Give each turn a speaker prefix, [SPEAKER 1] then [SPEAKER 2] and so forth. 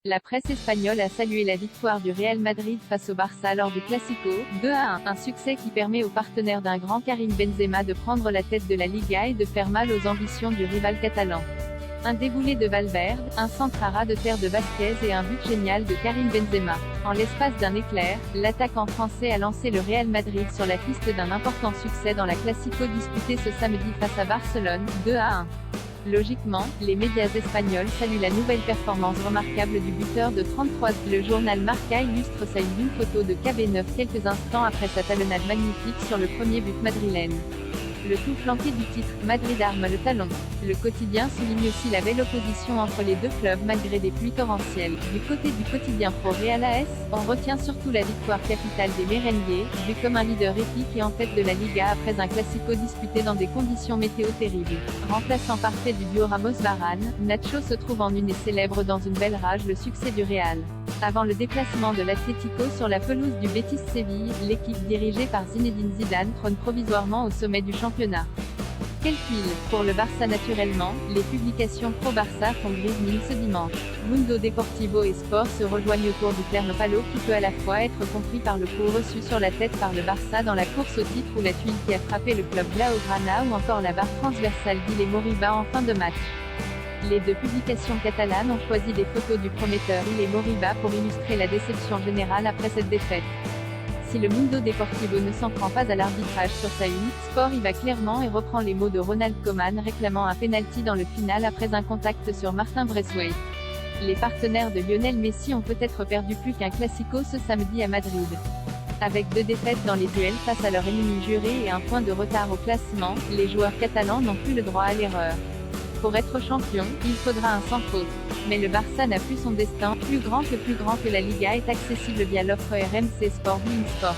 [SPEAKER 1] La presse espagnole a salué la victoire du Real Madrid face au Barça lors du Classico, 2-1, un succès qui permet aux partenaires d'un grand Karim Benzema de prendre la tête de la Liga et de faire mal aux ambitions du rival catalan. Un déboulé de Valverde, un centre à ras de terre de Vázquez et un but génial de Karim Benzema. En l'espace d'un éclair, l'attaquant français a lancé le Real Madrid sur la piste d'un important succès dans la Classico disputée ce samedi face à Barcelone, 2-1. Logiquement, les médias espagnols saluent la nouvelle performance remarquable du buteur de 33 ans. Le journal Marca illustre sa une photo de KB9 quelques instants après sa talonnade magnifique sur le premier but madrilène. Le tout flanqué du titre « Madrid arme le talon ». Le quotidien souligne aussi la belle opposition entre les deux clubs malgré des pluies torrentielles. Du côté du quotidien pro Real AS, on retient surtout la victoire capitale des Merengues, vu comme un leader épique et en tête de la Liga après un Classico disputé dans des conditions météo terribles. Remplaçant parfait du duo Ramos-Varane, Nacho se trouve en une et célèbre dans une belle rage le succès du Real. Avant le déplacement de l'Atlético sur la pelouse du Betis Séville, l'équipe dirigée par Zinedine Zidane trône provisoirement au sommet du championnat. Quelle tuile pour le Barça naturellement, les publications pro-Barça font grise mine ce dimanche. Mundo Deportivo et Sport se rejoignent autour du terme palo qui peut à la fois être compris par le coup reçu sur la tête par le Barça dans la course au titre ou la tuile qui a frappé le club Blaugrana ou encore la barre transversale d'Ile Moriba en fin de match. Les deux publications catalanes ont choisi des photos du prometteur Ile Moriba pour illustrer la déception générale après cette défaite. Si le Mundo Deportivo ne s'en prend pas à l'arbitrage sur sa une, Sport y va clairement et reprend les mots de Ronald Koeman réclamant un penalty dans le final après un contact sur Martin Braithwaite. Les partenaires de Lionel Messi ont peut-être perdu plus qu'un Classico ce samedi à Madrid. Avec 2 défaites dans les duels face à leur ennemi juré et un point de retard au classement, les joueurs catalans n'ont plus le droit à l'erreur. Pour être champion, il faudra un sans faute. Mais le Barça n'a plus son destin, plus grand que la Liga est accessible via l'offre RMC Sport Bein Sport.